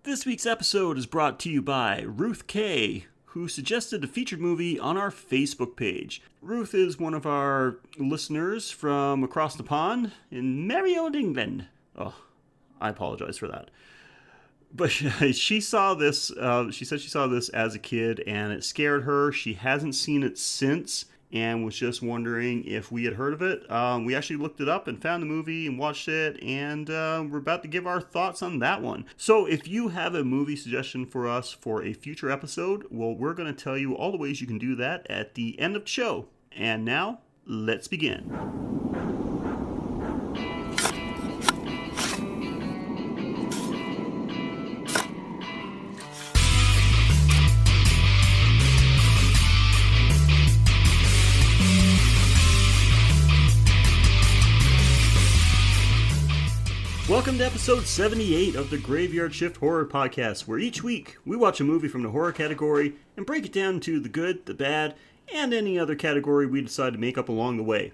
This week's episode is brought to you by Ruth K., who suggested a featured movie on our Facebook page. Ruth is one of our listeners from across the pond in merry old England. Oh, I apologize for that. But she saw this, she said she saw this as a kid and it scared her. She hasn't seen it since and was just wondering if we had heard of it. We actually looked it up and found the movie and watched it, and we're about to give our thoughts on that one. So if you have a movie suggestion for us for a future episode, well, we're going to tell you all the ways you can do that at the end of the show. And now, let's begin. Welcome to episode 78 of the Graveyard Shift Horror Podcast, where each week we watch a movie from the horror category and break it down to the good, the bad, and any other category we decide to make up along the way.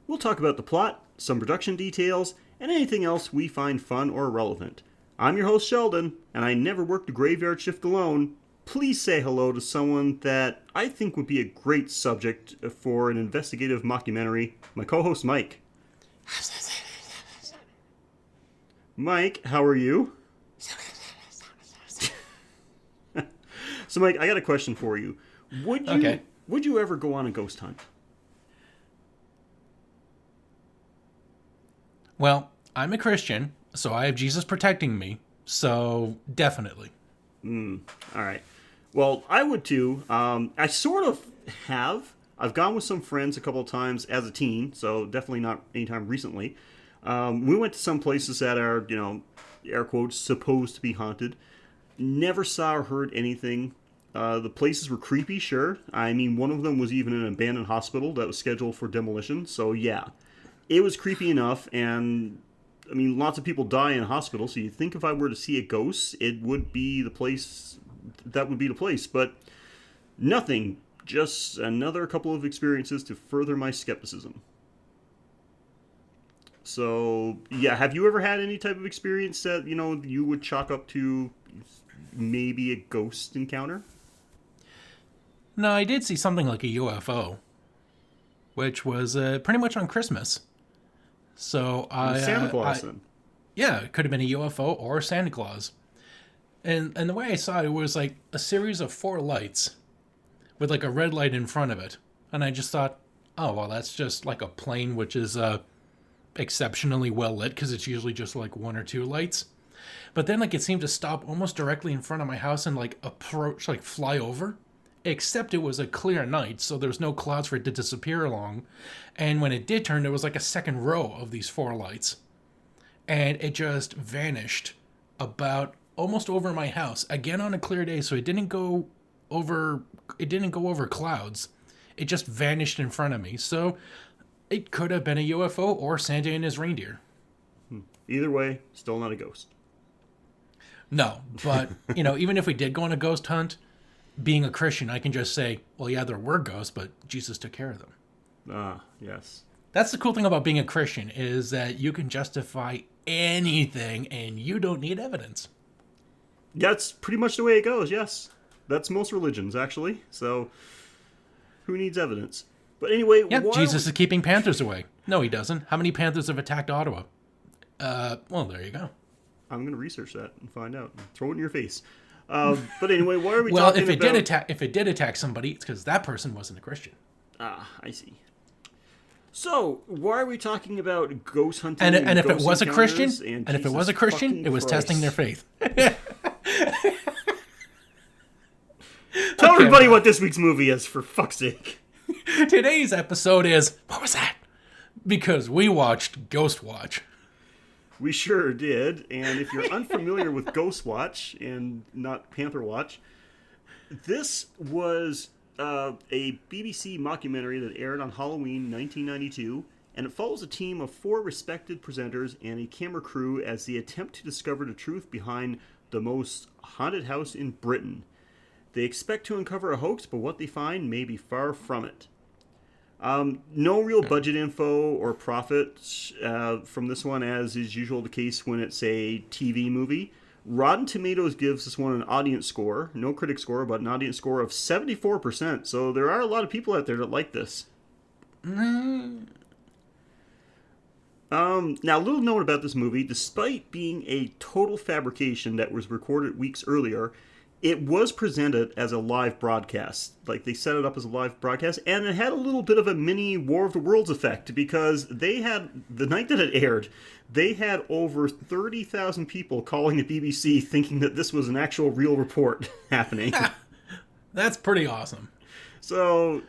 We'll talk about the plot, some production details, and anything else we find fun or relevant. I'm your host Sheldon, and I never worked the Graveyard Shift alone. Please say hello to someone that I think would be a great subject for an investigative mockumentary, my co-host Mike. Mike, how are you? So, Mike, I got a question for you. Would you ever go on a ghost hunt? Well, I'm a Christian, so I have Jesus protecting me, so definitely. All right. Well, I would too. I sort of have. I've gone with some friends a couple of times as a teen, so definitely not anytime recently. We went to some places that are, air quotes, supposed to be haunted. Never saw or heard anything. The places were creepy, sure. I mean, one of them was even an abandoned hospital that was scheduled for demolition. So, yeah, it was creepy enough. And, I mean, lots of people die in hospitals. So you'd think if I were to see a ghost, it would be the place. That would be the place. But nothing. Just another couple of experiences to further my skepticism. So, yeah, have you ever had any type of experience that, you would chalk up to maybe a ghost encounter? No, I did see something like a UFO, which was pretty much on Christmas. So Santa Claus, then. Yeah, it could have been a UFO or Santa Claus. And the way I saw it was like a series of 4 lights with like a red light in front of it. And I just thought, oh, well, that's just like a plane, which is exceptionally well lit because it's usually just like 1 or 2 lights. But then like it seemed to stop almost directly in front of my house and like approach, like fly over, except it was a clear night, so there was no clouds for it to disappear along. And when it did turn, there was like a second row of these 4 lights, and it just vanished about almost over my house again on a clear day. So it didn't go over clouds. It just vanished in front of me. So it could have been a UFO or Santa and his reindeer. Either way, still not a ghost. No, but, even if we did go on a ghost hunt, being a Christian, I can just say, well, yeah, there were ghosts, but Jesus took care of them. Ah, yes. That's the cool thing about being a Christian, is that you can justify anything and you don't need evidence. That's pretty much the way it goes, yes. That's most religions, actually. So, who needs evidence? But anyway, yeah, Jesus is keeping panthers away. No, he doesn't. How many panthers have attacked Ottawa? Well, there you go. I'm going to research that and find out. And throw it in your face. But anyway, why are we talking about... Well, if it did attack somebody, it's because that person wasn't a Christian. Ah, I see. So, why are we talking about ghost hunting and if it was a Christian, it was testing their faith. Tell everybody what this week's movie is, for fuck's sake. Today's episode is, what was that? Because we watched Ghostwatch. We sure did, and if you're unfamiliar with Ghostwatch and not Panther Watch, this was a BBC mockumentary that aired on Halloween 1992, and it follows a team of 4 respected presenters and a camera crew as they attempt to discover the truth behind the most haunted house in Britain. They expect to uncover a hoax, but what they find may be far from it. No real budget info or profit from this one, as is usual the case when it's a TV movie. Rotten Tomatoes gives this one an audience score, no critic score, but an audience score of 74%. So there are a lot of people out there that like this. Now, a little note about this movie. Despite being a total fabrication that was recorded weeks earlier, it was presented as a live broadcast. Like, they set it up as a live broadcast, and it had a little bit of a mini War of the Worlds effect, because they had, the night that it aired, they had over 30,000 people calling the BBC thinking that this was an actual real report happening. That's pretty awesome. So...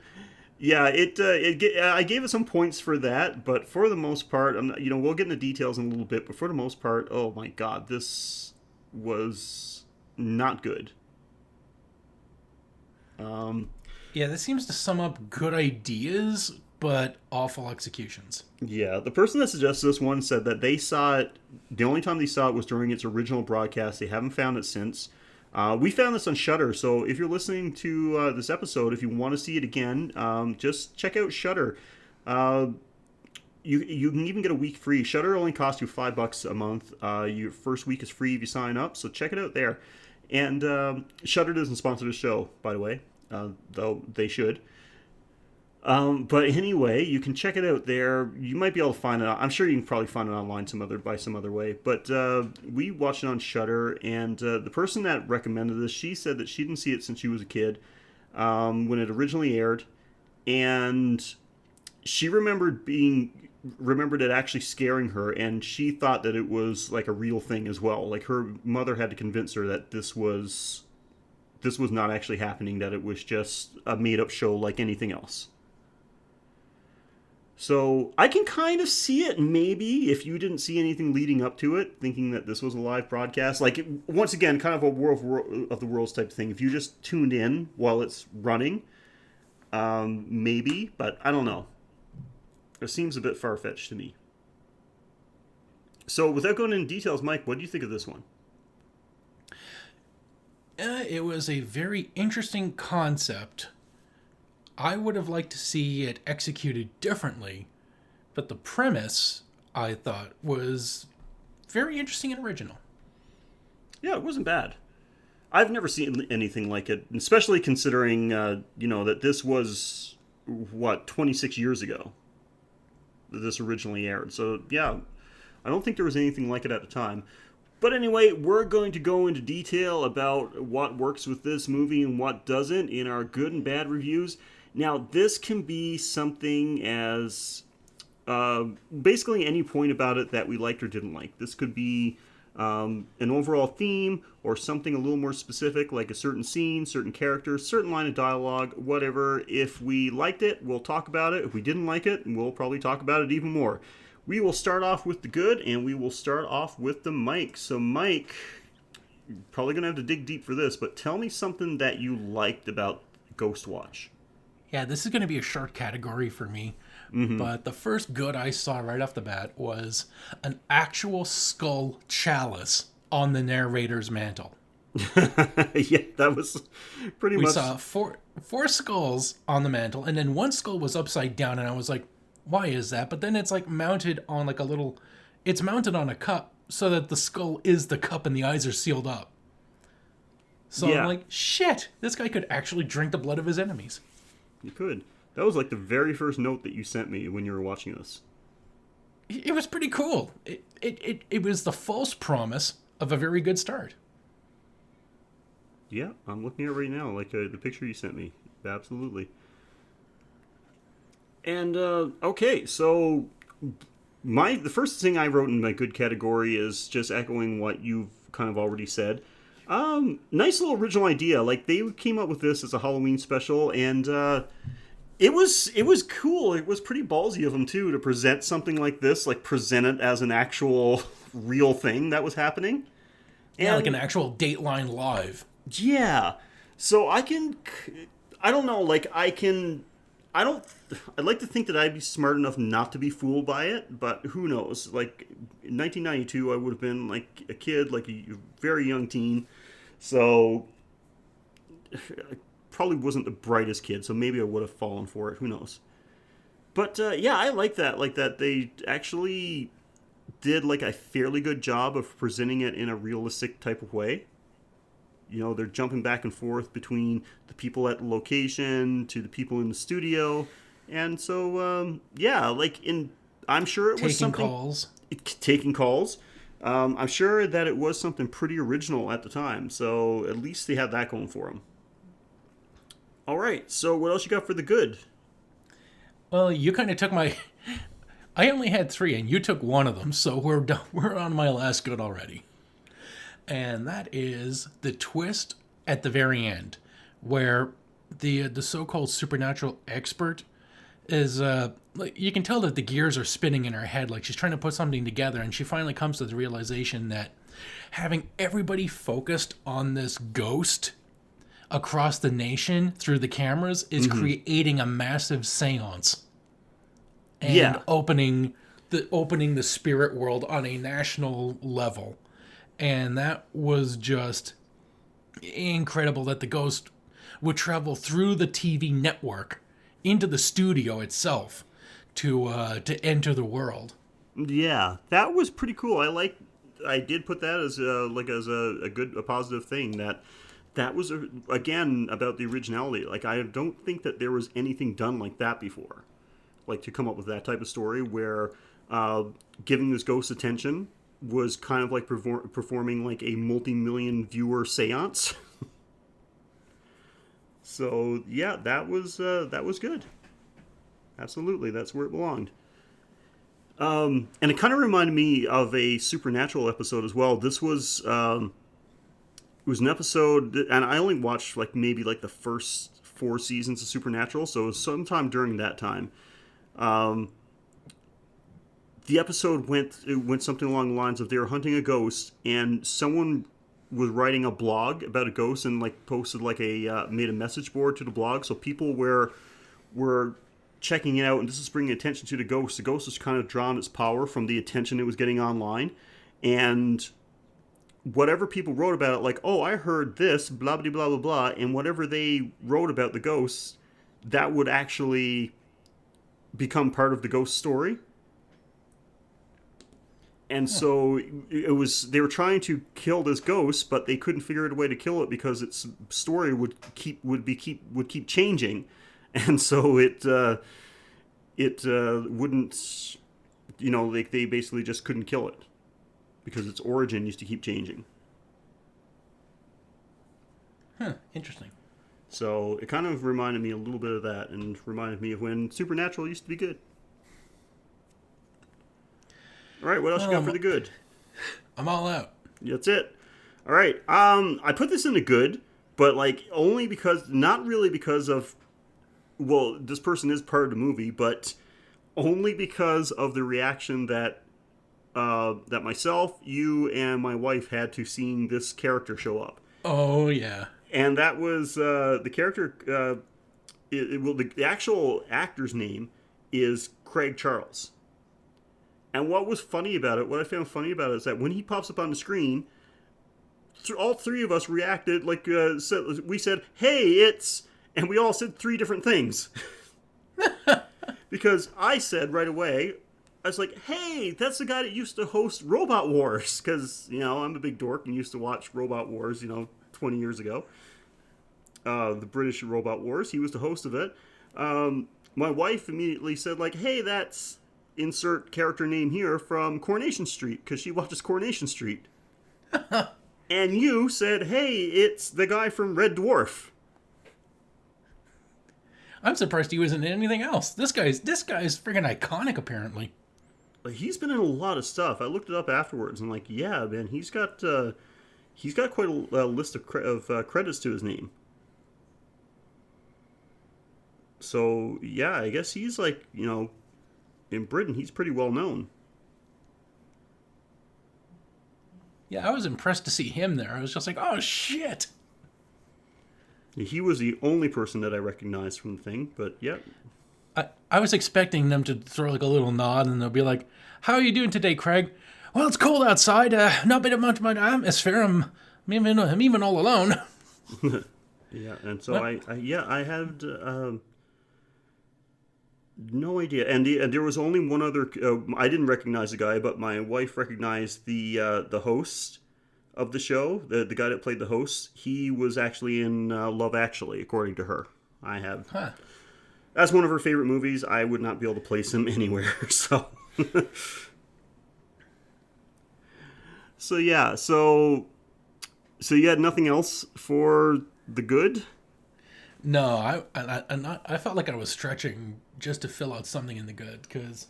yeah, I gave it some points for that, but for the most part, we'll get into details in a little bit, but for the most part, oh my god, this was not good. Yeah, this seems to sum up good ideas, but awful executions. Yeah, the person that suggested this one said that they saw it, the only time they saw it was during its original broadcast. They haven't found it since. We found this on Shudder, so if you're listening to this episode, if you want to see it again, just check out Shudder. You can even get a week free. Shudder only costs you $5 a month. Your first week is free if you sign up, so check it out there. And Shudder doesn't sponsor the show, by the way, though they should. But anyway, you can check it out there. You might be able to find it. I'm sure you can probably find it online by some other way. But we watched it on Shudder, and the person that recommended this, she said that she didn't see it since she was a kid when it originally aired, and she remembered it actually scaring her, and she thought that it was like a real thing as well. Like, her mother had to convince her that this was not actually happening, that it was just a made-up show like anything else. So I can kind of see it, maybe, if you didn't see anything leading up to it, thinking that this was a live broadcast. Like, once again, kind of a War of the Worlds type thing. If you just tuned in while it's running, maybe, but I don't know. It seems a bit far-fetched to me. So, without going into details, Mike, what do you think of this one? It was a very interesting concept. I would have liked to see it executed differently, but the premise, I thought, was very interesting and original. Yeah, it wasn't bad. I've never seen anything like it, especially considering, that this was, 26 years ago that this originally aired. So, yeah, I don't think there was anything like it at the time. But anyway, we're going to go into detail about what works with this movie and what doesn't in our good and bad reviews. Now, this can be something as basically any point about it that we liked or didn't like. This could be an overall theme or something a little more specific, like a certain scene, certain character, certain line of dialogue, whatever. If we liked it, we'll talk about it. If we didn't like it, we'll probably talk about it even more. We will start off with the good, and we will start off with the Mike. So, Mike, you're probably going to have to dig deep for this, but tell me something that you liked about Ghostwatch. Yeah, this is going to be a short category for me. Mm-hmm. But the first good I saw right off the bat was an actual skull chalice on the narrator's mantle. Yeah, that was pretty much... We saw four skulls on the mantle, and then one skull was upside down, and I was like, why is that? But then it's like mounted on like a little... It's mounted on a cup so that the skull is the cup and the eyes are sealed up. So yeah. I'm like, shit, this guy could actually drink the blood of his enemies. You could. That was like the very first note that you sent me when you were watching this. It was pretty cool. It was the false promise of a very good start. Yeah, I'm looking at it right now, like the picture you sent me. Absolutely. And, okay, so the first thing I wrote in my good category is just echoing what you've kind of already said. Nice little original idea. Like, they came up with this as a Halloween special, and it was cool. It was pretty ballsy of them too to present something like this, like present it as an actual real thing that was happening. Yeah, like an actual Dateline Live. Yeah. So I'd like to think that I'd be smart enough not to be fooled by it, but who knows? Like, in 1992, I would have been, like, a kid, like a very young teen, so I probably wasn't the brightest kid, so maybe I would have fallen for it, who knows? But, yeah, I like that they actually did like a fairly good job of presenting it in a realistic type of way. You know, they're jumping back and forth between the people at the location to the people in the studio. And so, yeah, like I'm sure it was Taking something. calls. Taking calls. I'm sure that it was something pretty original at the time. So at least they had that going for them. All right. So what else you got for the good? Well, you kind of took my. I only had 3, and you took one of them, so we're done. We're on my last good already. And that is the twist at the very end, where the so-called supernatural expert is like, you can tell that the gears are spinning in her head, like she's trying to put something together, and she finally comes to the realization that having everybody focused on this ghost across the nation through the cameras is creating a massive seance and opening the spirit world on a national level. And that was just incredible that the ghost would travel through the TV network into the studio itself to enter the world. Yeah, that was pretty cool. I did put that as a positive thing, that was again about the originality. Like, I don't think that there was anything done like that before. Like, to come up with that type of story where giving this ghost attention was kind of like performing like a multi-million viewer seance. So yeah, that was good. Absolutely, that's where it belonged. And it kind of reminded me of a Supernatural episode as well. This was it was an episode, and I only watched like maybe like the first 4 seasons of Supernatural, so it was sometime during that time. The episode went something along the lines of they were hunting a ghost, and someone was writing a blog about a ghost and like posted like made a message board to the blog, so people were checking it out, and this is bringing attention to the ghost. The ghost has kind of drawn its power from the attention it was getting online, and whatever people wrote about it, like, oh, I heard this, blah blah blah blah blah, and whatever they wrote about the ghost, that would actually become part of the ghost story. And so they were trying to kill this ghost, but they couldn't figure out a way to kill it because its story would keep changing, and so it wouldn't, you know, like they basically just couldn't kill it because its origin used to keep changing. Interesting. So it kind of reminded me a little bit of that, and reminded me of when Supernatural used to be good. All right, what else you got for the good? I'm all out. That's it. All right. I put this in the good, but like only because, not really because of, well, this person is part of the movie, but only because of the reaction that that myself, you, and my wife had to seeing this character show up. Oh yeah. And that was the character. The actual actor's name is Craig Charles. And what was funny about it, what I found funny about it, is that when he pops up on the screen, all 3 of us reacted like we said, "Hey, it's," and we all said 3 different things. Because I said right away, I was like, "Hey, that's the guy that used to host Robot Wars," because, you know, I'm a big dork and used to watch Robot Wars, you know, 20 years ago. The British Robot Wars. He was the host of it. My wife immediately said, like, "Hey, that's insert character name here from Coronation Street," because she watches Coronation Street. And you said, "Hey, it's the guy from Red Dwarf." I'm surprised he wasn't in anything else. This guy's freaking iconic, apparently. He's been in a lot of stuff. I looked it up afterwards, and like, yeah, man, he's got quite a list of credits to his name. So yeah, I guess he's like, you know, in Britain, he's pretty well known. Yeah, I was impressed to see him there. I was just like, oh shit. He was the only person that I recognized from the thing, but yeah. I was expecting them to throw like a little nod, and they'll be like, "How are you doing today, Craig?" "Well, it's cold outside. Not been much of my atmosphere. I'm even all alone." Yeah, and so I had No idea. And there was only one other. I didn't recognize the guy, but my wife recognized the host of the show, the guy that played the host. He was actually in Love Actually, according to her. I have. Huh. That's one of her favorite movies. I would not be able to place him anywhere. So. So yeah. So you had nothing else for the good? No, I felt like I was stretching just to fill out something in the good, because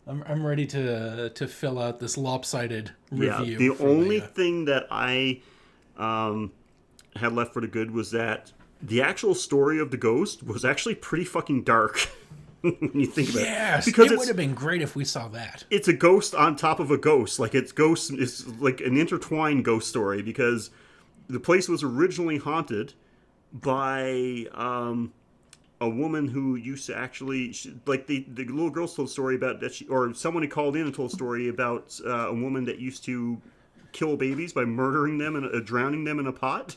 I'm ready to fill out this lopsided review. Yeah, the only thing that I had left for the good was that the actual story of the ghost was actually pretty fucking dark when you think about it. Yes, because it would have been great if we saw that. It's a ghost on top of a ghost. Like, it's like an intertwined ghost story, because the place was originally haunted by a woman who used to actually, the little girl told a story about that or someone had called in and told a story about a woman that used to kill babies by murdering them and drowning them in a pot.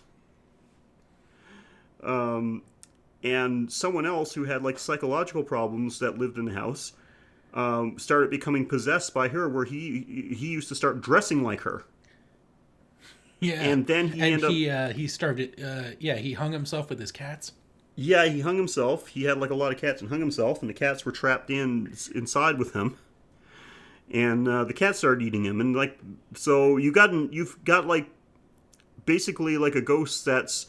And someone else who had like psychological problems that lived in the house started becoming possessed by her, where he used to start dressing like her. Yeah, and then he started. He hung himself with his cats. Yeah, he hung himself. He had like a lot of cats and hung himself, and the cats were trapped inside with him. And the cats started eating him, and like, so you've got like basically like a ghost that's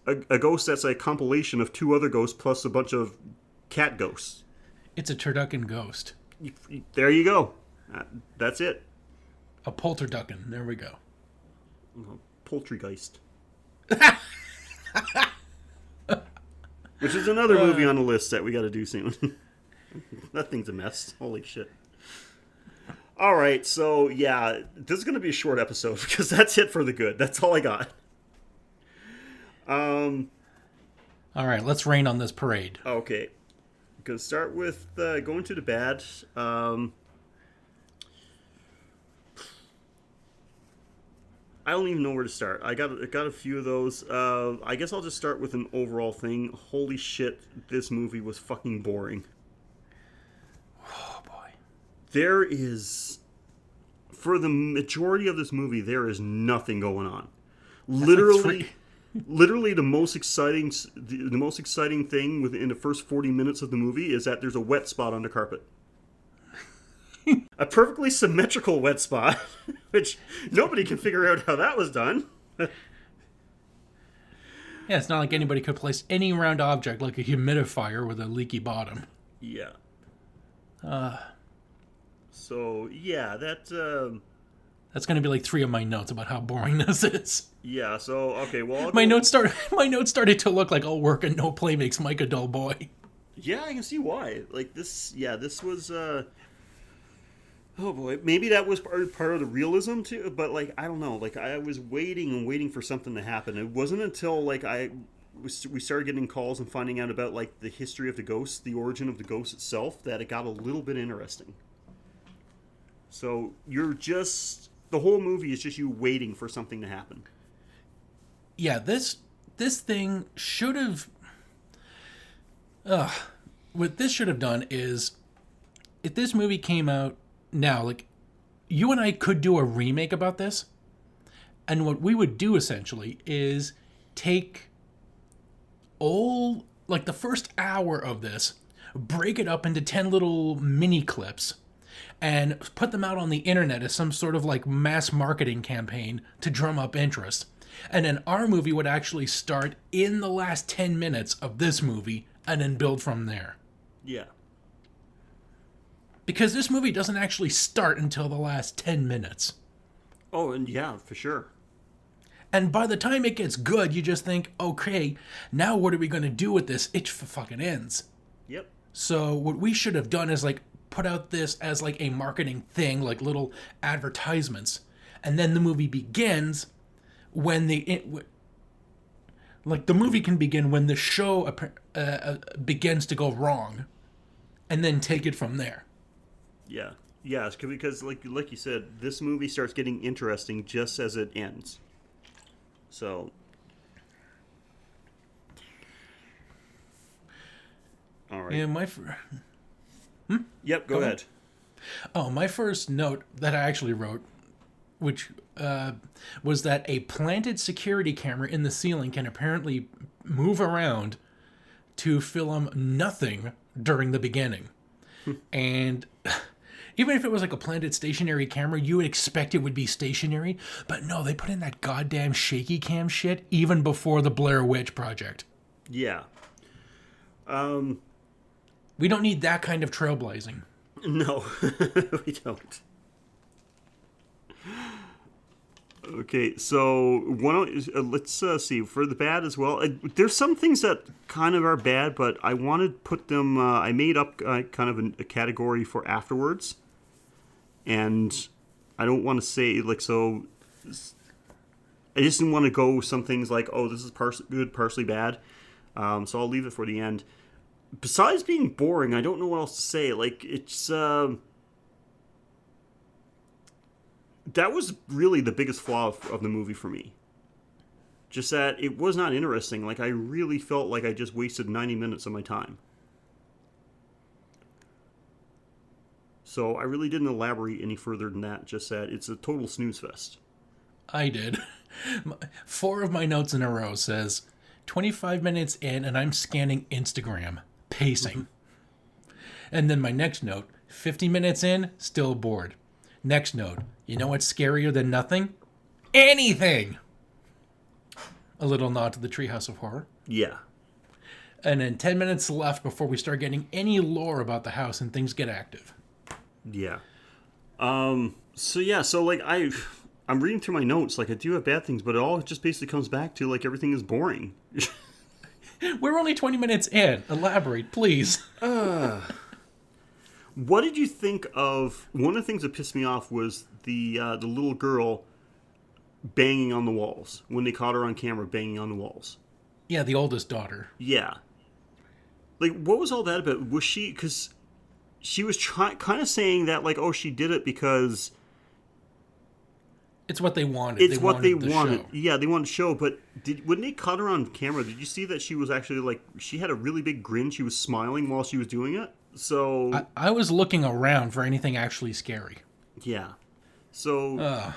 a ghost that's a compilation of two other ghosts plus a bunch of cat ghosts. It's a turducken ghost. There you go. That's it. A polterducken. There we go. Poultrygeist. Which is another movie on the list that we got to do soon. That thing's a mess. Holy shit. All right, so yeah, this is going to be a short episode because that's it for the good. That's all I got. All right, let's rain on this parade. Okay. Gonna start with going to the bad. I don't even know where to start. I got a few of those. I guess I'll just start with an overall thing. Holy shit, this movie was fucking boring. Oh boy. There is, for the majority of this movie, there is nothing going on. Literally the most exciting thing within the first 40 minutes of the movie is that there's a wet spot on the carpet. A perfectly symmetrical wet spot, which nobody can figure out how that was done. Yeah, it's not like anybody could place any round object like a humidifier with a leaky bottom. Yeah. So, yeah, that's going to be like 3 of my notes about how boring this is. Yeah, so, okay, well... My notes started to look like all work and no play makes Mike a dull boy. Yeah, I can see why. Like, this was, oh boy, maybe that was part of the realism too, but like, I don't know, like, I was waiting for something to happen. It wasn't until like we started getting calls and finding out about like the history of the ghost, the origin of the ghost itself, that it got a little bit interesting. So the whole movie is just you waiting for something to happen. Yeah, this thing should have, what this should have done is, if this movie came out now, like, you and I could do a remake about this, and what we would do essentially is take the first hour of this, break it up into 10 little mini clips, and put them out on the internet as some sort of like mass marketing campaign to drum up interest. And then our movie would actually start in the last 10 minutes of this movie and then build from there. Yeah. Because this movie doesn't actually start until the last 10 minutes. Oh, and yeah, for sure. And by the time it gets good, you just think, okay, now what are we going to do with this? It fucking ends. Yep. So what we should have done is like put out this as like a marketing thing, like little advertisements. And then the movie begins when the movie can begin when the show begins to go wrong, and then take it from there. Yeah, yeah, because like you said, this movie starts getting interesting just as it ends. So, all right. Yeah, Yep, go ahead. Oh, my first note that I actually wrote, which was that a planted security camera in the ceiling can apparently move around to film nothing during the beginning. And even if it was like a planted stationary camera, you would expect it would be stationary. But no, they put in that goddamn shaky cam shit even before the Blair Witch Project. Yeah. We don't need that kind of trailblazing. No, we don't. Okay, so let's see for the bad as well. There's some things that kind of are bad, but I want to put them. I made up kind of a category for afterwards, and I don't want to say like so. I just didn't want to go some things like, oh, this is good, partially bad. So I'll leave it for the end. Besides being boring, I don't know what else to say. Like, it's... that was really the biggest flaw of the movie for me. Just that it was not interesting. Like, I really felt like I just wasted 90 minutes of my time. So I really didn't elaborate any further than that. Just that it's a total snooze fest. I did. 4 of my notes in a row says 25 minutes in and I'm scanning Instagram. Pacing. And then my next note, 50 minutes in, still bored. Next note, you know what's scarier than nothing? Anything! A little nod to the Treehouse of Horror. Yeah. And then 10 minutes left before we start getting any lore about the house and things get active. Yeah. So like I'm reading through my notes, like I do have bad things, but it all just basically comes back to like everything is boring. We're only 20 minutes in. Elaborate, please. What did you think of... One of the things that pissed me off was the little girl banging on the walls. When they caught her on camera banging on the walls. Yeah, the oldest daughter. Yeah. Like, what was all that about? Was she... Because she was kind of saying that, like, oh, she did it because... It's what they wanted. It's what they wanted. Show. Yeah, they wanted to show. But when they caught her on camera, did you see that she was actually like she had a really big grin? She was smiling while she was doing it. So I was looking around for anything actually scary. Yeah. So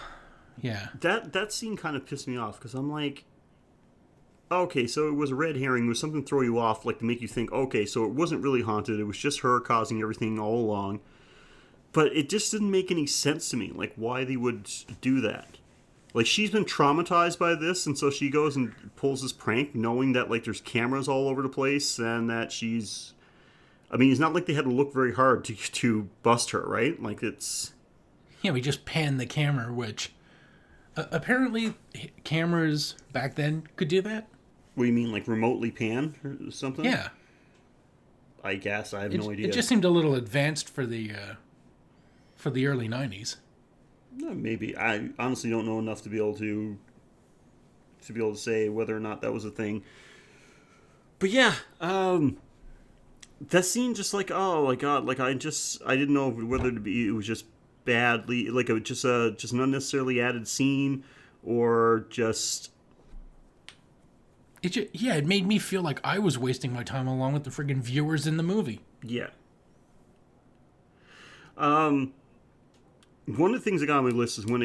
yeah. That scene kind of pissed me off because I'm like, okay, so it was a red herring. It was something to throw you off, like to make you think, okay, so it wasn't really haunted. It was just her causing everything all along. But it just didn't make any sense to me, like, why they would do that. Like, she's been traumatized by this, and so she goes and pulls this prank, knowing that, like, there's cameras all over the place, and that she's... I mean, it's not like they had to look very hard to bust her, right? Like, it's... Yeah, we just panned the camera, which... apparently, cameras back then could do that? What do you mean, like, remotely pan or something? Yeah. I guess, I have no idea. It just seemed a little advanced for the early 90s. Maybe. I honestly don't know enough to be able to say whether or not that was a thing. But yeah, that scene just like, oh my god, like I didn't know whether it was just badly, like it was just an unnecessarily added scene or just... It made me feel like I was wasting my time along with the friggin' viewers in the movie. Yeah. One of the things that got on my list is when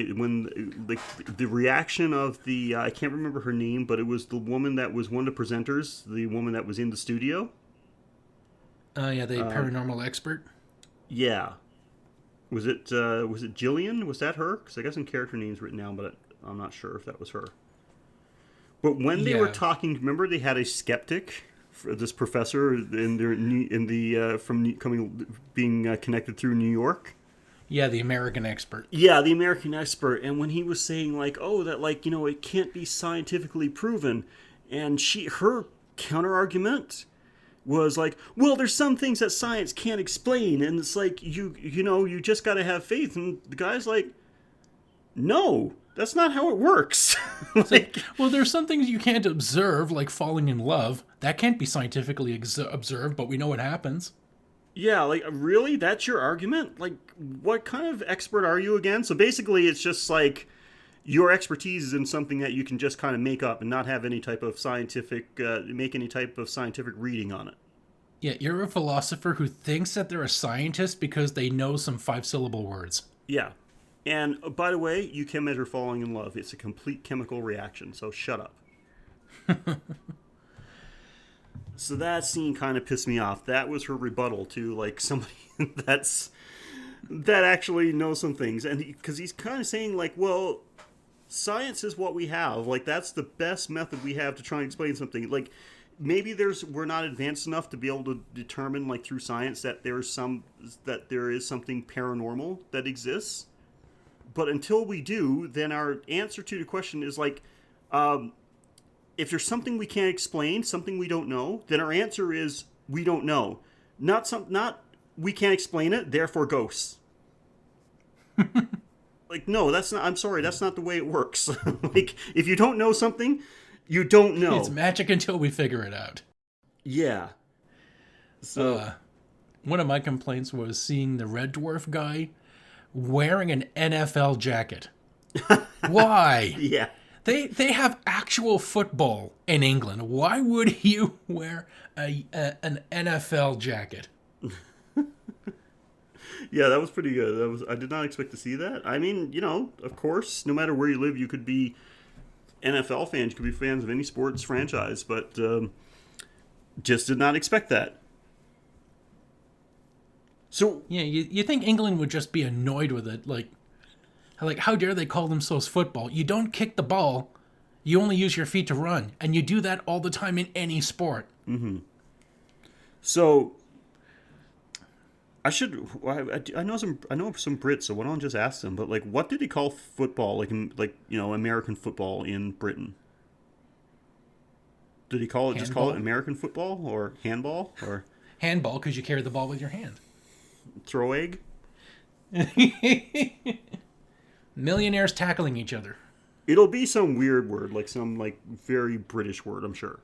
the reaction of the I can't remember her name, but it was the woman that was one of the presenters, the woman that was in the studio. Yeah, the paranormal expert. Yeah, was it Jillian? Was that her? Because I got some character names written down, but I'm not sure if that was her. But when they were talking, remember they had a skeptic, this professor being connected through New York. Yeah, the American expert. Yeah, the American expert. And when he was saying, like, oh, that, like, you know, it can't be scientifically proven. And her counter-argument was like, well, there's some things that science can't explain. And it's like, you just got to have faith. And the guy's like, no, that's not how it works. like, well, there's some things you can't observe, like falling in love. That can't be scientifically observed, but we know it happens. Yeah, like, really? That's your argument? Like, what kind of expert are you again? So basically, it's just like your expertise is in something that you can just kind of make up and not have any type of scientific, make any type of scientific reading on it. Yeah, you're a philosopher who thinks that they're a scientist because they know some 5-syllable words. Yeah. And by the way, you can measure falling in love. It's a complete chemical reaction, so shut up. So that scene kind of pissed me off. That was her rebuttal to like somebody that actually knows some things, and because he's kind of saying like, well, science is what we have. Like that's the best method we have to try and explain something. Like maybe we're not advanced enough to be able to determine like through science that there is something paranormal that exists. But until we do, then our answer to the question is like, if there's something we can't explain, something we don't know, then our answer is we don't know. Not we can't explain it, therefore ghosts. Like, no, that's not. I'm sorry, that's not the way it works. Like, if you don't know something, you don't know. It's magic until we figure it out. Yeah. So one of my complaints was seeing the Red Dwarf guy wearing an NFL jacket. Why? Yeah. They have actual football in England. Why would you wear an NFL jacket? Yeah, that was pretty good. I did not expect to see that. I mean, you know, of course, no matter where you live, you could be NFL fans, you could be fans of any sports franchise, but just did not expect that. So yeah, you think England would just be annoyed with it, like how dare they call themselves football? You don't kick the ball, you only use your feet to run, and you do that all the time in any sport. Mm-hmm. So I know some Brits, so why don't I just ask them? But like, what did he call football? Like you know, American football in Britain? Did he call it Handball? just call it American football or handball or handball because you carry the ball with your hand? Throw egg? Millionaires tackling each other. It'll be some weird word, like some like very British word, I'm sure.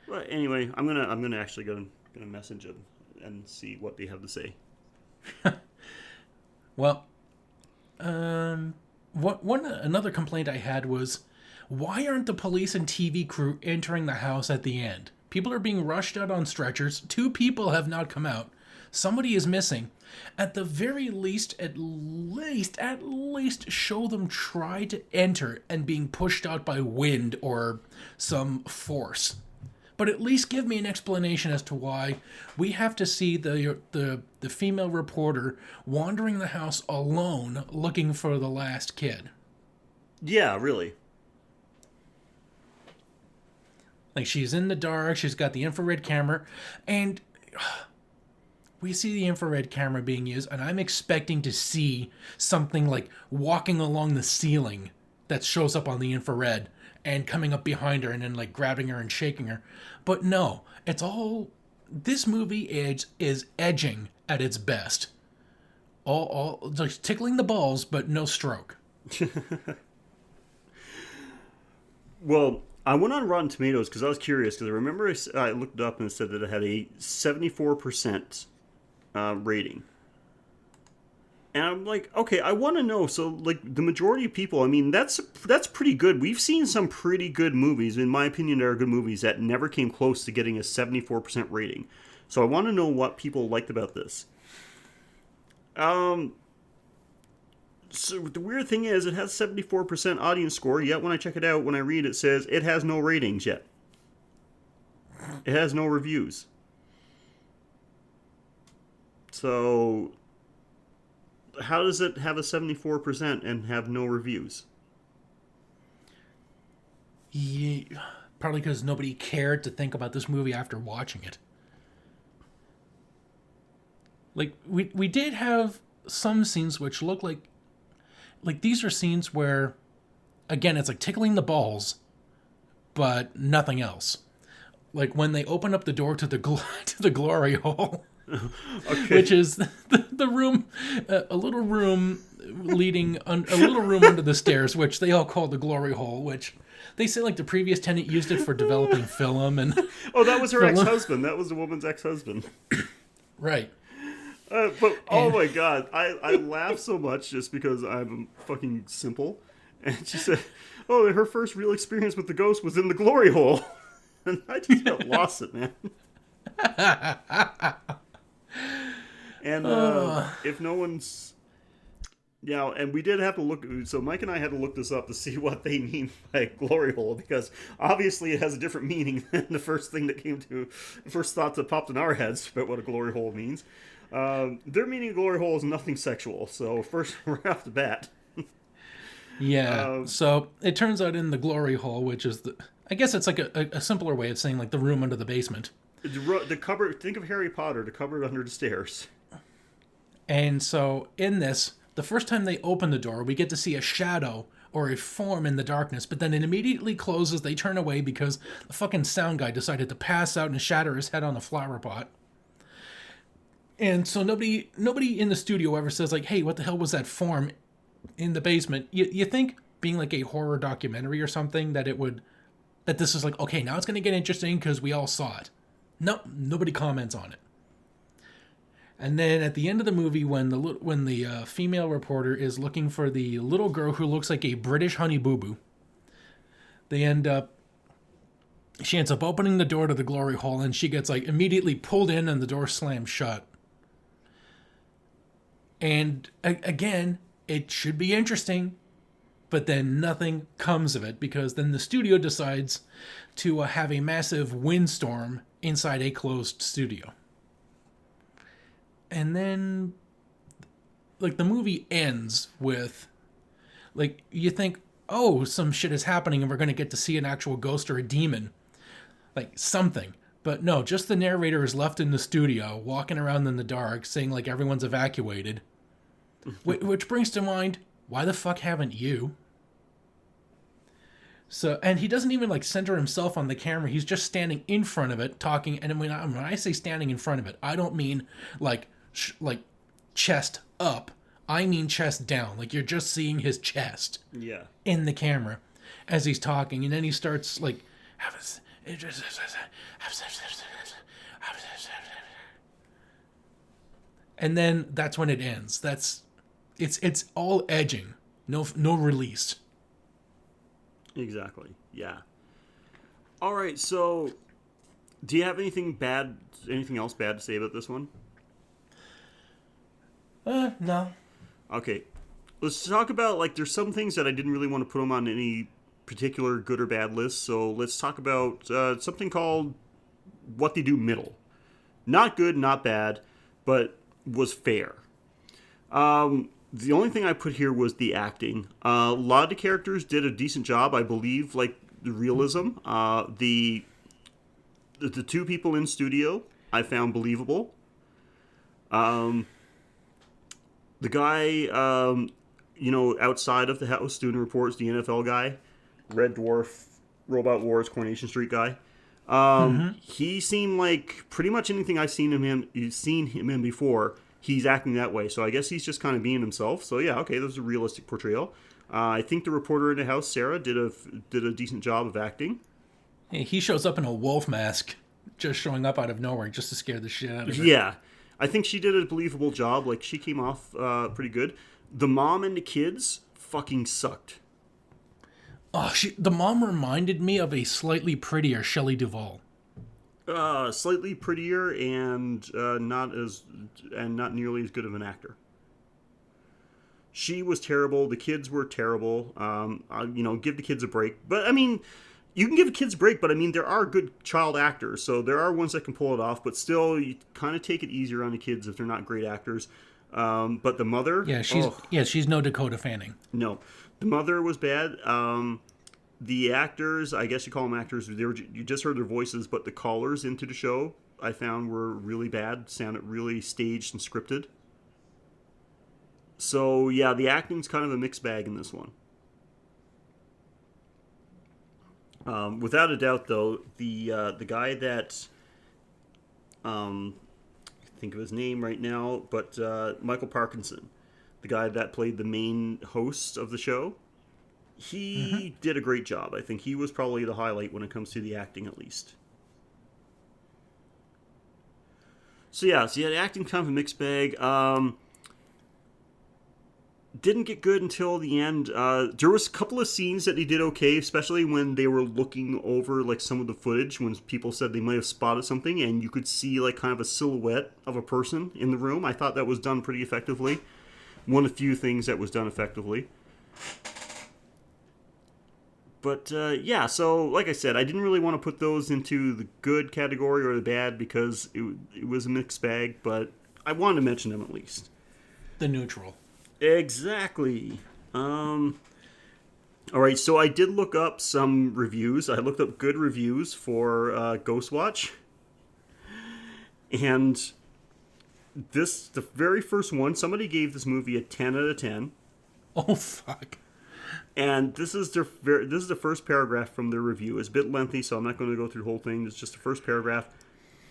But anyway, I'm gonna actually gonna message them and see what they have to say. Well, another complaint I had was, why aren't the police and TV crew entering the house at the end? People are being rushed out on stretchers. 2 people have not come out. Somebody is missing. At the very least, at least show them try to enter and being pushed out by wind or some force. But at least give me an explanation as to why we have to see the female reporter wandering the house alone looking for the last kid. Yeah, really. Like, she's in the dark, she's got the infrared camera, and we see the infrared camera being used, and I'm expecting to see something like walking along the ceiling that shows up on the infrared and coming up behind her and then like grabbing her and shaking her. But no, it's all, this movie is edging at its best. All like tickling the balls, but no stroke. Well, I went on Rotten Tomatoes because I was curious, because I remember I looked it up and it said that it had a 74% rating. And I'm like, okay, I want to know. So, like, the majority of people, I mean, that's pretty good. We've seen some pretty good movies, in my opinion, there are good movies that never came close to getting a 74% rating. So I want to know what people liked about this. So the weird thing is, it has 74% audience score, yet when I check it out, when I read, it says it has no ratings yet. It has no reviews. So how does it have a 74% and have no reviews? Yeah, probably because nobody cared to think about this movie after watching it. Like, we did have some scenes which look like these are scenes where, again, it's like tickling the balls, but nothing else. Like when they open up the door to the glory hole, okay. Which is the room, a little room leading a little room under the stairs, which they all call the glory hole. Which they say like the previous tenant used it for developing film and. Oh, that was her ex-husband. That was the woman's ex-husband. Right. But oh my god, I laugh so much just because I'm fucking simple. And she said, "Oh, her first real experience with the ghost was in the glory hole." I just got lost it, man. And if no one's... Yeah, and we did have to look... So Mike and I had to look this up to see what they mean by glory hole, because obviously it has a different meaning than the first thing that came to... The first thought that popped in our heads about what a glory hole means. Their meaning of glory hole is nothing sexual, so first, right off the bat... Yeah, so it turns out in the glory hole, which is the... I guess it's like a simpler way of saying like the room under the basement. The cupboard... Think of Harry Potter, the cupboard under the stairs. And so in this, the first time they open the door, we get to see a shadow or a form in the darkness, but then it immediately closes. They turn away because the fucking sound guy decided to pass out and shatter his head on a flower pot. And so nobody in the studio ever says like, hey, what the hell was that form in the basement? You think being like a horror documentary or something that this is like, okay, now it's going to get interesting because we all saw it. Nope, nobody comments on it. And then at the end of the movie, when the female reporter is looking for the little girl who looks like a British Honey Boo Boo, she ends up opening the door to the glory hole, and she gets like immediately pulled in and the door slams shut. And again, it should be interesting, but then nothing comes of it, because then the studio decides to have a massive windstorm inside a closed studio. And then, like, the movie ends with, like, you think, oh, some shit is happening and we're going to get to see an actual ghost or a demon. Like, something. But no, just the narrator is left in the studio, walking around in the dark, saying, like, everyone's evacuated. Which brings to mind, why the fuck haven't you? So, and he doesn't even, like, center himself on the camera. He's just standing in front of it, talking. And when I say standing in front of it, I don't mean, like chest up. I mean chest down. Like, you're just seeing his chest. Yeah. In the camera as he's talking. And then he starts, like... And then that's when it ends. It's all edging. No release. Exactly. Yeah. All right. So, do you have anything else bad to say about this one? No. Okay. Let's talk about, like, there's some things that I didn't really want to put them on any particular good or bad list. So let's talk about something called what they do middle. Not good, not bad, but was fair. The only thing I put here was the acting. A lot of the characters did a decent job, I believe, like the realism. The two people in studio I found believable. The guy, outside of the house doing reports, the NFL guy, Red Dwarf, Robot Wars, Coronation Street guy. He seemed like pretty much anything I've seen him in before, he's acting that way. So I guess he's just kind of being himself. So yeah, okay, that was a realistic portrayal. I think the reporter in the house, Sarah, did a decent job of acting. Hey, he shows up in a wolf mask, just showing up out of nowhere just to scare the shit out of her. Yeah. I think she did a believable job. Like, she came off pretty good. The mom and the kids fucking sucked. Oh, the mom reminded me of a slightly prettier Shelley Duvall. Slightly prettier and not nearly as good of an actor. She was terrible. The kids were terrible. Give the kids a break. But I mean, you can give kids a break, but I mean, there are good child actors, so there are ones that can pull it off, but still, you kind of take it easier on the kids if they're not great actors. But the mother... she's no Dakota Fanning. No. The mother was bad. The actors, I guess you call them actors, you just heard their voices, but the callers into the show, I found were really bad, sounded really staged and scripted. So, yeah, the acting's kind of a mixed bag in this one. Without a doubt, though, the guy that I think of his name right now, but Michael Parkinson, the guy that played the main host of the show, he did a great job. I think he was probably the highlight when it comes to the acting, at least. So the acting kind of a mixed bag. Didn't get good until the end. There was a couple of scenes that they did okay, especially when they were looking over like some of the footage when people said they might have spotted something, and you could see like kind of a silhouette of a person in the room. I thought that was done pretty effectively. One of the few things that was done effectively. But yeah, so like I said, I didn't really want to put those into the good category or the bad because it was a mixed bag, but I wanted to mention them at least. The neutral. Exactly. All right, so I did look up some reviews. I looked up good reviews for Ghostwatch. And the very first one, somebody gave this movie a 10 out of 10. Oh, fuck. And this is the first paragraph from their review. It's a bit lengthy, so I'm not going to go through the whole thing. It's just the first paragraph.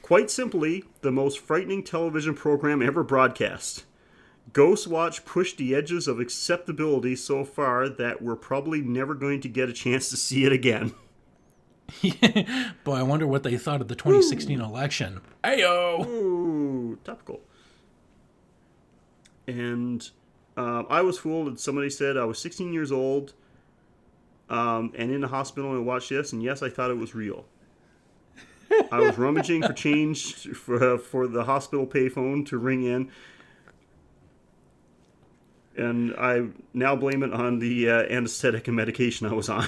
Quite simply, the most frightening television program ever broadcast. Ghostwatch pushed the edges of acceptability so far that we're probably never going to get a chance to see it again. Boy, I wonder what they thought of the 2016 election. Ayo! Ooh, topical. And I was fooled, and somebody said I was 16 years old and in the hospital and I watched this, and yes, I thought it was real. I was rummaging for change for the hospital payphone to ring in. And I now blame it on the anesthetic and medication I was on.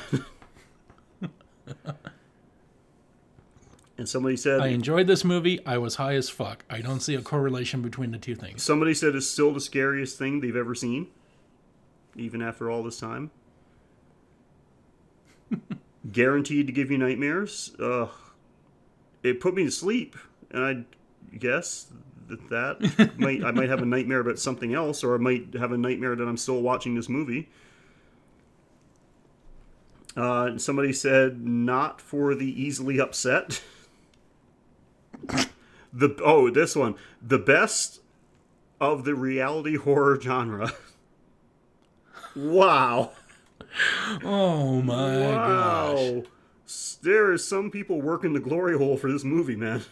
And somebody said... I enjoyed this movie. I was high as fuck. I don't see a correlation between the two things. Somebody said it's still the scariest thing they've ever seen. Even after all this time. Guaranteed to give you nightmares. It put me to sleep. And I guess... I might have a nightmare about something else, or I might have a nightmare that I'm still watching this movie. Somebody said, not for the easily upset. This one. The best of the reality horror genre. Wow. Oh my gosh. There is some people working the glory hole for this movie, man.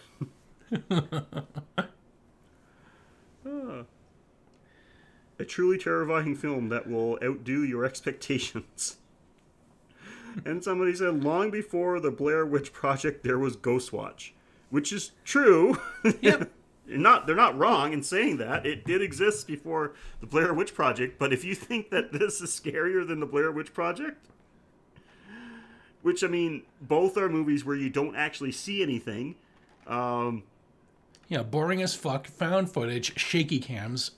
A truly terrifying film that will outdo your expectations. And somebody said, long before the Blair Witch Project, there was Ghostwatch. Which is true. Yep. They're not wrong in saying that. It did exist before the Blair Witch Project, but if you think that this is scarier than the Blair Witch Project, which, I mean, both are movies where you don't actually see anything. Yeah, boring as fuck, found footage, shaky cams.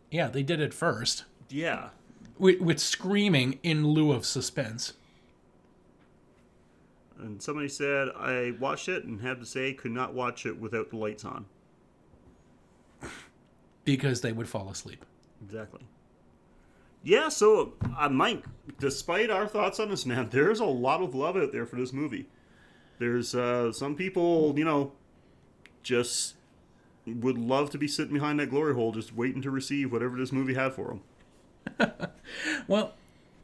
Yeah, they did it first. Yeah. With screaming in lieu of suspense. And somebody said, I watched it and had to say could not watch it without the lights on. Because they would fall asleep. Exactly. Yeah, so, Mike, despite our thoughts on this, man, there's a lot of love out there for this movie. There's some people, just would love to be sitting behind that glory hole just waiting to receive whatever this movie had for them. Well,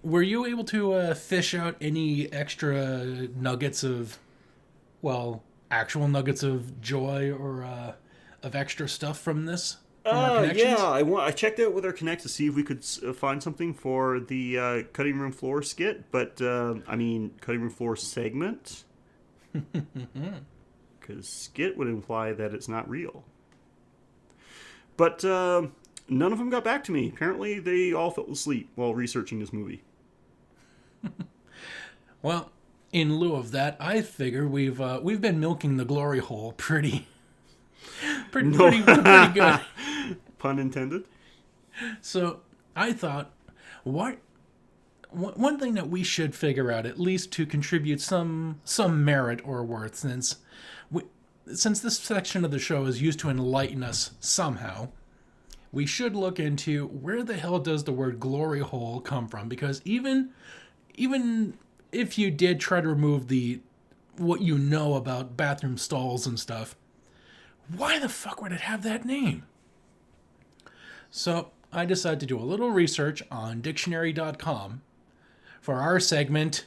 were you able to fish out any extra nuggets of, actual nuggets of joy or of extra stuff from this? Yeah, I checked out with our Connect to see if we could find something for the Cutting Room Floor skit, but, Cutting Room Floor segment. Because skit would imply that it's not real. But none of them got back to me. Apparently, they all fell asleep while researching this movie. Well, in lieu of that, I figure we've been milking the glory hole pretty good. Pun intended. So I thought, one thing that we should figure out, at least to contribute some merit or worth, since this section of the show is used to enlighten us somehow, we should look into where the hell does the word glory hole come from? Because even if you did try to remove what you know about bathroom stalls and stuff, why the fuck would it have that name? So I decided to do a little research on dictionary.com for our segment.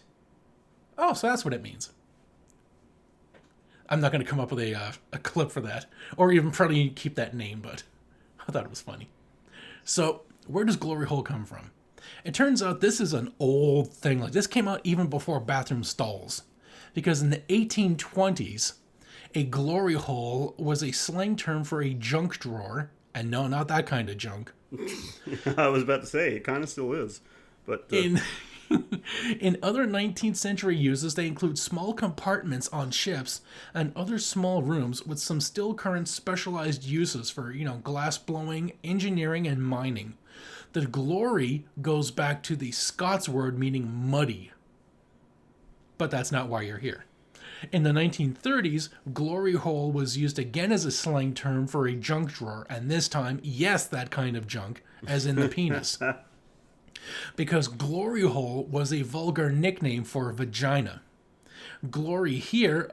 Oh, so that's what it means. I'm not going to come up with a clip for that, or even probably keep that name, but I thought it was funny. So where does glory hole come from? It turns out this is an old thing. Like, this came out even before bathroom stalls. Because in the 1820s, a glory hole was a slang term for a junk drawer. And no, not that kind of junk. I was about to say, it kind of still is. But In other 19th century uses, they include small compartments on ships and other small rooms with some still current specialized uses for, glass blowing, engineering, and mining. The glory goes back to the Scots word meaning muddy. But that's not why you're here. In the 1930s, glory hole was used again as a slang term for a junk drawer, and this time, yes, that kind of junk, as in the penis. Because glory hole was a vulgar nickname for vagina. Glory here,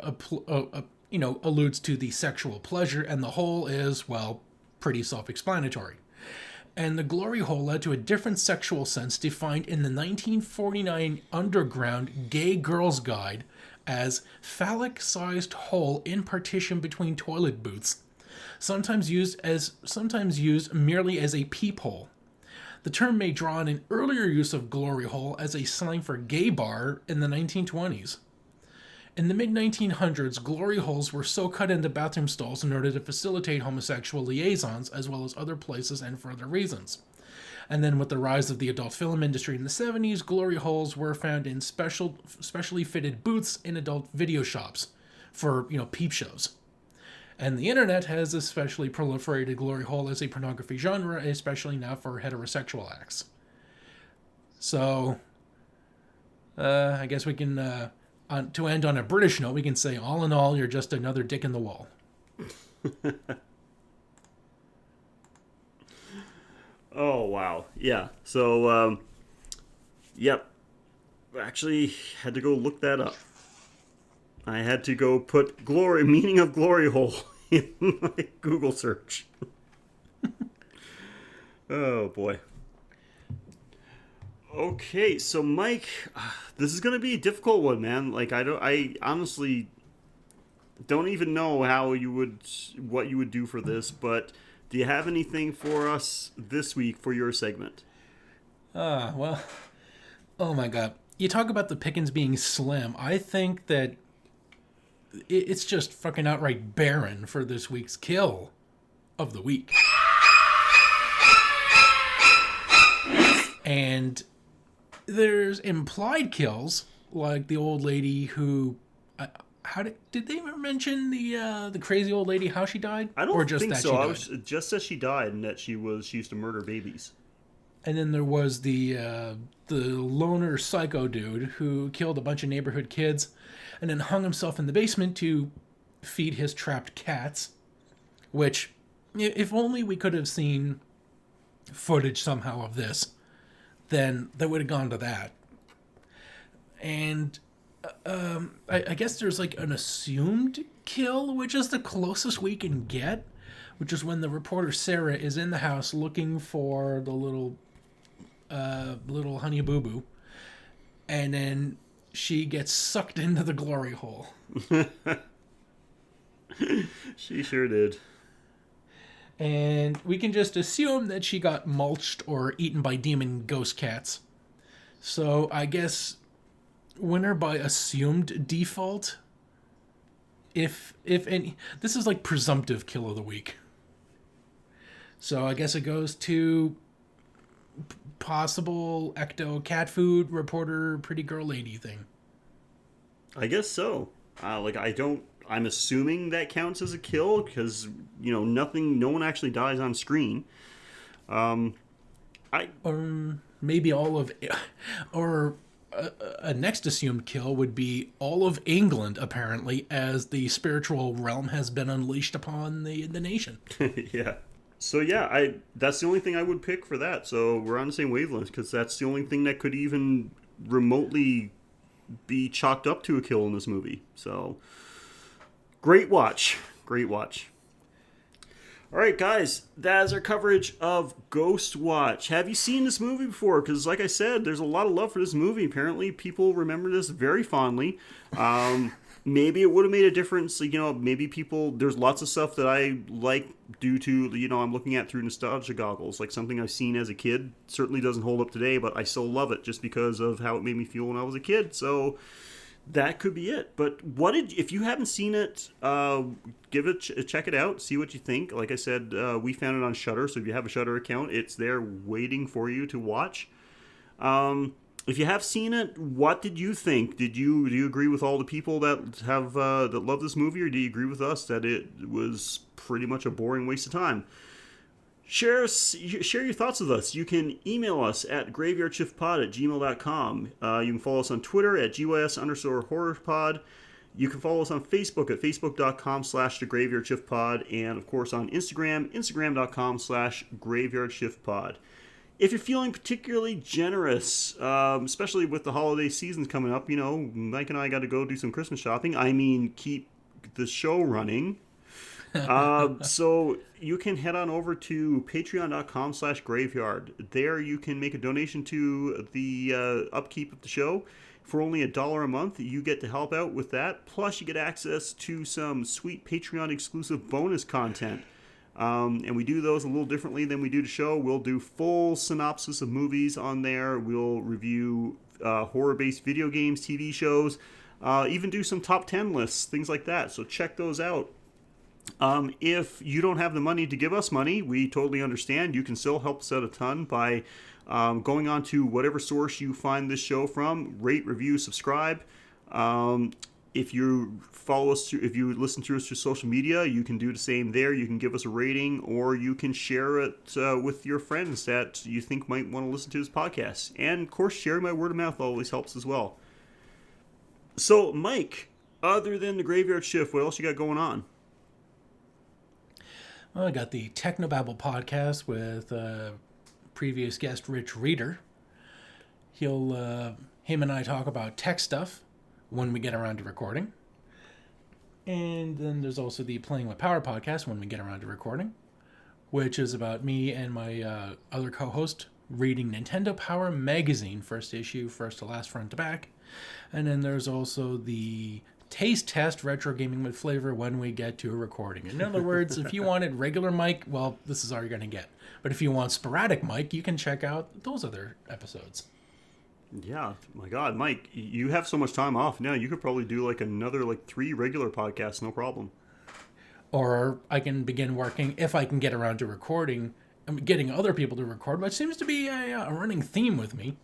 alludes to the sexual pleasure, and the hole is, well, pretty self-explanatory. And the glory hole led to a different sexual sense defined in the 1949 Underground Gay Girls Guide as phallic-sized hole in partition between toilet booths, sometimes used merely as a peephole. The term may draw on an earlier use of glory hole as a slang for gay bar in the 1920s. In the mid-1900s, glory holes were so cut into bathroom stalls in order to facilitate homosexual liaisons, as well as other places and for other reasons. And then with the rise of the adult film industry in the 70s, glory holes were found in specially fitted booths in adult video shops for, peep shows. And the internet has especially proliferated glory hole as a pornography genre, especially now for heterosexual acts. So, I guess we can... to end on a British note, we can say, all in all, you're just another dick in the wall. Oh, wow. Yeah. So, yep. Actually, had to go look that up. I had to go put meaning of glory hole in my Google search. Oh, boy. Okay, so Mike, this is gonna be a difficult one, man. Like, I honestly don't even know what you would do for this. But do you have anything for us this week for your segment? Well, oh my God, you talk about the pickings being slim. I think that it's just fucking outright barren for this week's kill of the week, and there's implied kills, like the old lady who... did they ever mention the crazy old lady, how she died? I don't or just think that so. She I died? was just that she died and that she used to murder babies. And then there was the loner psycho dude who killed a bunch of neighborhood kids and then hung himself in the basement to feed his trapped cats. Which, if only we could have seen footage somehow of this, then they would have gone to that. And I guess there's like an assumed kill, which is the closest we can get, which is when the reporter Sarah is in the house looking for the little honey boo boo, and then she gets sucked into the glory hole. She sure did. And we can just assume that she got mulched or eaten by demon ghost cats. So I guess winner by assumed default. If any, this is like presumptive kill of the week. So I guess it goes to possible ecto cat food reporter pretty girl lady thing. I guess so. I'm assuming that counts as a kill because, no one actually dies on screen. Maybe all of, or a next assumed kill would be all of England, apparently, as the spiritual realm has been unleashed upon the nation. Yeah. So yeah, that's the only thing I would pick for that. So we're on the same wavelength because that's the only thing that could even remotely be chalked up to a kill in this movie. So great watch. All right, guys, that is our coverage of Ghostwatch. Have you seen this movie before? Because, like I said, there's a lot of love for this movie. Apparently, people remember this very fondly. Maybe it would have made a difference. Maybe there's lots of stuff that I like due to, I'm looking at through nostalgia goggles. Like something I've seen as a kid certainly doesn't hold up today, but I still love it just because of how it made me feel when I was a kid. So that could be it. But if you haven't seen it, check it out, see what you think. Like I said, we found it on Shudder, so if you have a Shudder account, it's there waiting for you to watch. If you have seen it, what did you think? Do you agree with all the people that have that love this movie, or do you agree with us that it was pretty much a boring waste of time? Share your thoughts with us. You can email us at graveyardshiftpod@gmail.com. You can follow us on Twitter at GYS_horrorpod. You can follow us on Facebook at facebook.com/thegraveyardshiftpod. And, of course, on Instagram, instagram.com/graveyardshiftpod. If you're feeling particularly generous, especially with the holiday seasons coming up, Mike and I got to go do some Christmas shopping. I mean, keep the show running. So you can head on over to patreon.com/graveyard. There you can make a donation to the upkeep of the show. For only $1 a month, you get to help out with that. Plus, you get access to some sweet Patreon exclusive bonus content. And we do those a little differently than we do the show. We'll do full synopsis of movies on there. We'll review horror-based video games, TV shows, even do some top 10 lists, things like that. So check those out. If you don't have the money to give us money, we totally understand. You can still help us out a ton by going on to whatever source you find this show from. Rate, review, subscribe. If you follow us, if you listen to us through social media, you can do the same there. You can give us a rating, or you can share it with your friends that you think might want to listen to this podcast. And, of course, sharing my word of mouth always helps as well. So, Mike, other than the Graveyard Shift, what else you got going on? Well, I got the Technobabble podcast with previous guest Rich Reeder. Him and I talk about tech stuff when we get around to recording. And then there's also the Playing with Power podcast when we get around to recording, which is about me and my other co-host reading Nintendo Power magazine, first issue, first to last, front to back. And then there's also the Taste Test Retro Gaming with Flavor when we get to a recording. In other words, if you wanted regular Mike, well, this is all you're going to get. But if you want sporadic Mike, you can check out those other episodes. Yeah, my God, Mike, you have so much time off now. You could probably do another 3 regular podcasts, no problem. Or I can begin working, if I can get around to recording, getting other people to record, which seems to be a running theme with me.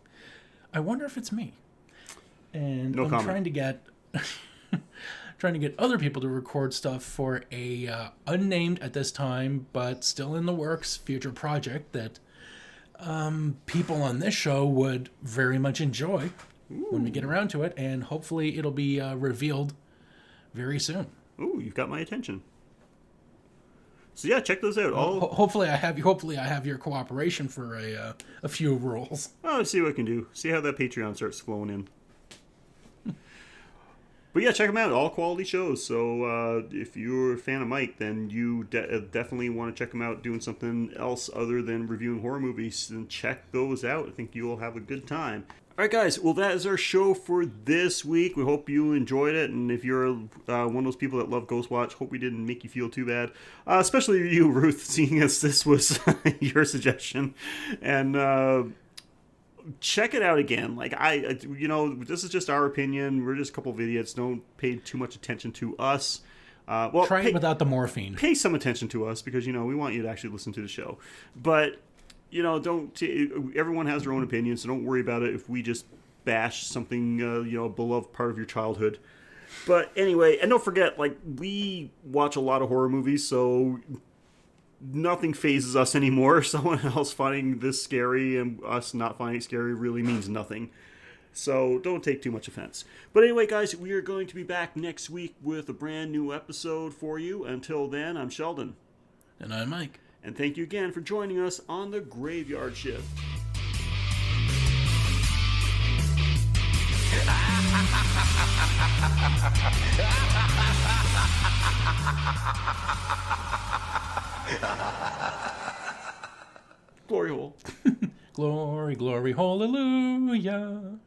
I wonder if it's me. And no I'm comment. trying to get other people to record stuff for a unnamed at this time, but still in the works, future project that people on this show would very much enjoy. Ooh. When we get around to it, and hopefully it'll be revealed very soon. Ooh, you've got my attention. So yeah, check those out. Hopefully I have your cooperation for a few roles. Let's see what I can do. See how that Patreon starts flowing in. But yeah, check them out. All quality shows. So if you're a fan of Mike, then you definitely want to check him out doing something else other than reviewing horror movies. And check those out. I think you'll have a good time. All right, guys. Well, that is our show for this week. We hope you enjoyed it. And if you're one of those people that love Ghostwatch, hope we didn't make you feel too bad. Especially you, Ruth, seeing as this was your suggestion. And check it out again. This is just our opinion. We're just a couple of idiots. Don't pay too much attention to us. Try it without the morphine. Pay some attention to us because, we want you to actually listen to the show. But, everyone has their own opinion, so don't worry about it if we just bash something, a beloved part of your childhood. But anyway, and don't forget, we watch a lot of horror movies, so nothing phases us anymore. Someone else finding this scary and us not finding it scary really means nothing. So don't take too much offense. But anyway, guys, we are going to be back next week with a brand new episode for you. Until then, I'm Sheldon. And I'm Mike. And thank you again for joining us on the Graveyard Shift. Glory, glory, hallelujah.